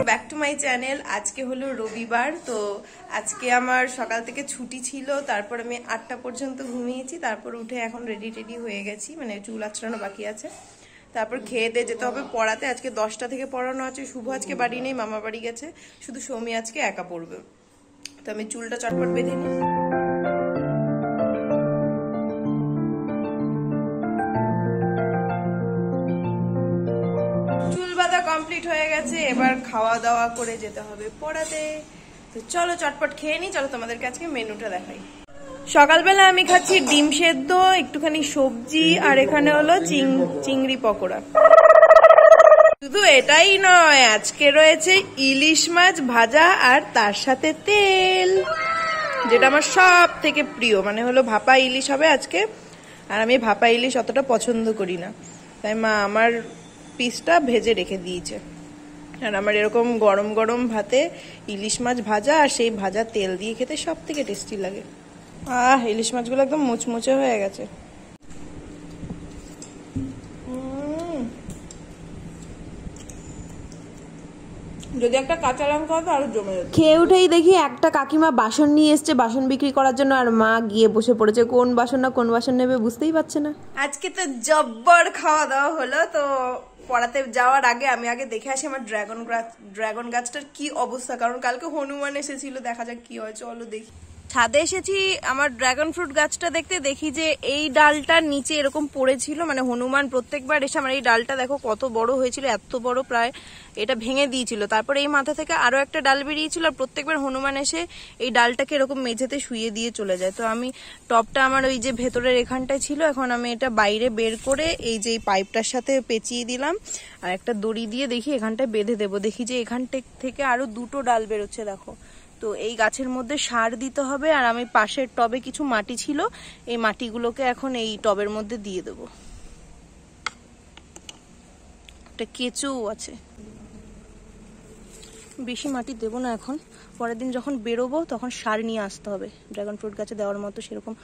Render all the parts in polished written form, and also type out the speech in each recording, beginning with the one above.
Back to my channel. আজকে হলো রবিবার, তো আজকে আমার সকাল থেকে ছুটি ছিল, তারপর আমি 8টা পর্যন্ত ঘুমিয়েছি, তারপর উঠে এখন রেডি হয়ে গেছি, মানে চুল আঁচড়ানো বাকি আছে, তারপর খেয়ে দিয়ে যেতে হবে পড়াতে। আজকে 10টা থেকে পড়ানো আছে। শুভ আজকে বাড়ি নেই, মামা বাড়ি গেছে, শুধু সৌমি আজকে একা পড়বে। তো আমি চুলটা চটপট বেঁধে নিই। কমপ্লিট হয়ে গেছে, এবার খাওয়া দাওয়া করে যেতে হবে পড়াতে। তো চলো চটপট খেয়ে নি, চলো তোমাদেরকে আজকে মেনুটা দেখাই। সকালবেলা আমি খাচ্ছি ডিম সেদ্ধ, একটুখানি সবজি, আর এখানে হলো চিংড়ি পকোড়া। শুধু এটাই নয়, আজকে রয়েছে ইলিশ মাছ ভাজা আর তার সাথে তেল, যেটা আমার সব থেকে প্রিয়, মানে হলো ভাপা ইলিশ হবে আজকে। আর আমি ভাপা ইলিশ অতটা পছন্দ করি না, তাই মা আমার পিসটা ভেজে রেখে দিয়েছে। আর আমার এরকম গরম গরম ভাতে ইলিশ মাছ ভাজা আর সেই ভাজা তেল দিয়ে খেতে সব থেকে টেস্টি লাগে। ইলিশ মাছগুলো একদম মুচমুচে হয়ে গেছে। যদি একটা কাঁচা লঙ্কা হতো আরো জমে যেত। খেয়ে উঠেই দেখি একটা কাকিমা বাসন নিয়ে এসছে বাসন বিক্রি করার জন্য, আর মা গিয়ে বসে পড়েছে। কোন বাসন না কোন বাসন নেবে বুঝতেই পারছে না। আজকে তো জব্বর খাওয়া দাওয়া হলো। তো পড়াতে যাওয়ার আগে আমি দেখে আসি আমার ড্রাগন গাছটার কি অবস্থা, কারণ কালকে হনুমান এসেছিল, দেখা যাক কি হয়। চলো দেখি। ছাদে এসেছি আমার ড্রাগন ফ্রুট গাছটা দেখতে, দেখি যে এই ডালটার নিচে এরকম পড়েছিল, মানে হনুমান প্রত্যেকবার এসে আমার এই ডালটা দেখো কত বড় হয়েছিল, এত বড় প্রায়, এটা ভেঙে দিয়েছিল। তারপরে এই মাথা থেকে আরো একটা ডাল বেরিয়েছিল, আর প্রত্যেকবার হনুমান এসে এই ডালটাকে এরকম মেঝেতে শুইয়ে দিয়ে চলে যায়। তো আমি টপটা আমার ওই যে ভেতরের এখানটায় ছিল, এখন আমি এটা বাইরে বের করে এই যে পাইপটার সাথে পেঁচিয়ে দিলাম, আর একটা দড়ি দিয়ে দেখি এখানটায় বেঁধে দেবো। দেখি যে এখান থেকে আরো দুটো ডাল বেরোচ্ছে, দেখো। তো এই গাছের মধ্যে সার দিতে হবে, আর আমি পাশের টবে কিছু মাটি ছিল, এই মাটিগুলোকে এখন এই টবের মধ্যে দিয়ে দেবো। একটা কেঁচো আছে, বেশি মাটি দেবো না এখন, পরের দিন যখন বেরোবো তখন সার নিয়ে আসতে হবে, ড্রাগন ফ্রুট গাছে দেওয়ার মতো সেরকম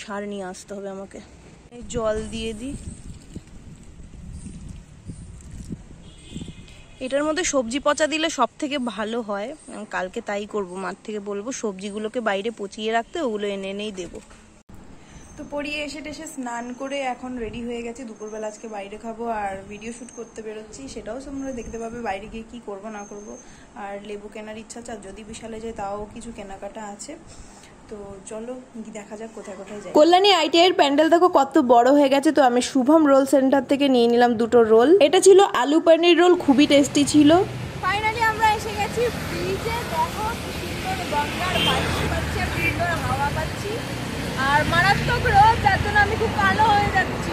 সার নিয়ে আসতে হবে আমাকে। এই জল দিয়ে দিই। এটার মধ্যে সবজি পচা দিলে সব থেকে ভালো হয়, কালকে তাই করব। মাঠ থেকে বলবো সবজিগুলোকে বাইরে পচিয়ে রাখতে, ওগুলো এনে এনেই দেবো। তো পড়িয়ে এসে স্নান করে এখন রেডি হয়ে গেছে। দুপুরবেলা আজকে বাইরে খাবো আর ভিডিও শুট করতে বেরোচ্ছি, সেটাও তোমরা দেখতে পাবে বাইরে গিয়ে কি করব না করব। আর লেবু কেনার ইচ্ছা আছে, আর যদি বিশালে যায় তাও কিছু কেনাকাটা আছে। তো চলো দেখা যাক কোথায় কোথায় যাই। কল্যাণী আইটিআই এর প্যান্ডেল দেখো কত বড় হয়ে গেছে। তো আমি শুভম রোল সেন্টার থেকে নিয়ে নিলাম দুটো রোল। এটা ছিল আলু পনির রোল, খুবই টেস্টি ছিল। ফাইনালি আমরা এসে গেছি ব্রিজে। দেখো সুন্দর গঙ্গার বাতাস পাচ্ছি, সুন্দর হাওয়া পাচ্ছি, আর মারাত্মক রোদ, যার জন্য আমি খুব কালো হয়ে যাচ্ছি।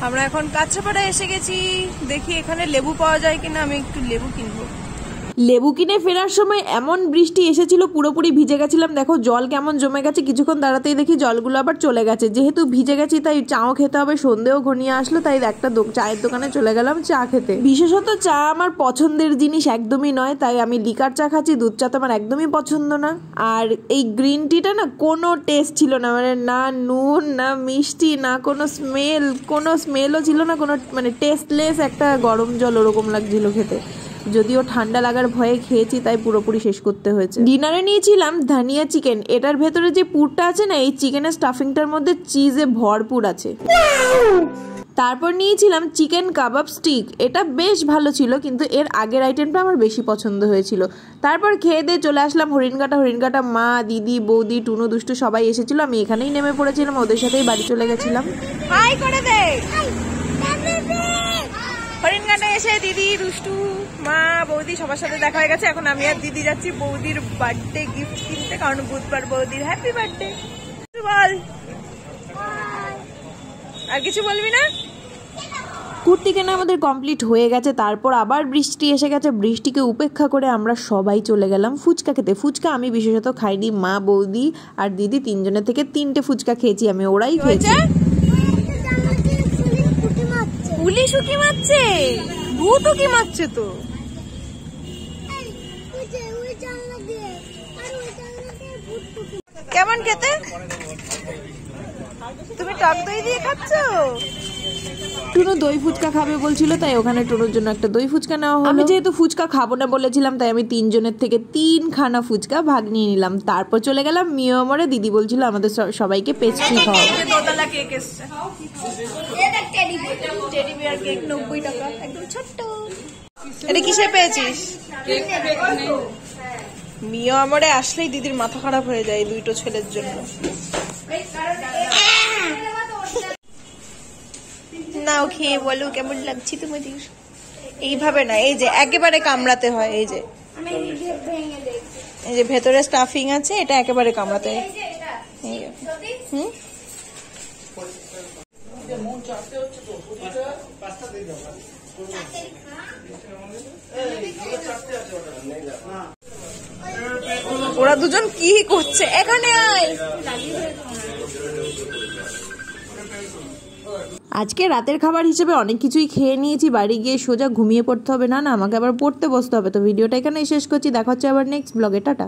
আমরা এখন কাঁচরাপাড়া এসে গেছি, দেখি এখানে লেবু পাওয়া যায় কিনা, আমি একটু লেবু কিনবো। লেবু কিনে ফেরার সময় এমন বৃষ্টি এসেছিল, পুরোপুরি ভিজে গেছিলাম। দেখো জল কেমন জমে গেছে, কিছুক্ষণ দাঁড়াতেই দেখি জলগুলো আবার চলে গেছে। যেহেতু ভিজে গেছি তাই চাও খেতে হবে, সন্ধেও ঘনিয়ে আসলো, তাই একটা চায়ের দোকানে চলে গেলাম চা খেতে। বিশেষত চা আমার পছন্দের জিনিস একদমই নয়, তাই আমি লিকার চা খাচ্ছি, দুধ চা তো আমার একদমই পছন্দ না। আর এই গ্রিন টিটা না কোনো টেস্ট ছিল না, মানে না নুন না মিষ্টি না কোনো স্মেলও ছিল না, কোনো মানে টেস্টলেস একটা গরম জল ওরকম লাগছিল খেতে। যদিও ঠান্ডা লাগার ভয়ে খেয়েছি, তাই পুরোপুরি শেষ করতে হয়েছে। ডিনারে নিয়েছিলাম ধানিয়া চিকেন। এটার ভেতরে যে পুরটা আছে না, এই চিকেনের স্টাফিংটার মধ্যে চিজে ভরপুর আছে। তারপর নিয়েছিলাম চিকেন কাবাব স্টিক। এটা বেশ ভালো ছিল, কিন্তু এর আগের আইটেমটা আমার বেশি পছন্দ হয়েছিল। তারপর খেয়ে দিয়ে চলে আসলাম হরিণঘাটা। মা, দিদি, বৌদি, টুনু, দুষ্টু সবাই এসেছিল। আমি এখানেই নেমে পড়েছিলাম, ওদের সাথেই বাড়ি চলে গেছিলাম। হাই করে দে। হরিণঘাটে এসে দিদি, দুষ্টু, মা, বৌদি সবার সাথে দেখা হয়ে গেছে। এখন আমি আর দিদি যাচ্ছি বৌদির বার্থডে গিফট কিনতে, কারণ বুধবার বৌদির হ্যাপি বার্থডে। বল, আর কিছু বলবি না? কুর্তি কেনা আমাদের কমপ্লিট হয়ে গেছে। তারপর আবার বৃষ্টি এসে গেছে। বৃষ্টিকে উপেক্ষা করে আমরা সবাই চলে গেলাম ফুচকা খেতে। ফুচকা আমি বিশেষত খাইনি, মা, বৌদি আর দিদি তিনজনের থেকে 3টে ফুচকা খেয়েছি আমি, ওরাই খেয়েছে। পুলিশ উকি মারছে, ভূত উকি মারছে। তো কেমন খেতে? তুমি টক দই দিয়ে খাচ্ছ? টুনু দই ফুচকা খাবে বলছিল, তাই ওখানে টুনুর জন্য একটা দই ফুচকা নেওয়া হলো। আমি যেহেতু ফুচকা খাবো না বলেছিলাম, তাই আমি 3 জনের থেকে 3 খানা ফুচকা ভাগ নিয়ে নিলাম। তারপর চলে গেলাম মিয়ামরে। দিদি বলছিল আমাদের সবাইকে পেস্ট্রি খাওয়াবো। দোতলা কেক এসছে, টেডি বিয়ার কেক 90 টাকা, একদম ছোট্ট। এটা কিসে পেয়েছিস? মিয়ামরে আসলেই দিদির মাথা খারাপ হয়ে যায় দুটো ছেলের জন্য। নাও খেয়ে বলো কেমন লাগছে তোমাদের। এইভাবে না, এই যে একেবারে কামড়াতে হয়। এই যে ভেতরে স্টাফিং আছে, এটা একেবারে কামড়াতে হয়। হুম, ওরা দুজন কি করছে? এখানে আয়। আজকে রাতের খাবার হিসেবে অনেক কিছুই খেয়ে নিয়েছি। বাড়ি গিয়ে সোজা ঘুমিয়ে পড়তে হবে। না আমাকে আবার পড়তে বসতে হবে। তো ভিডিওটা এখানেই শেষ করছি। দেখা হচ্ছে আবার নেক্সট ব্লগে। টাটা।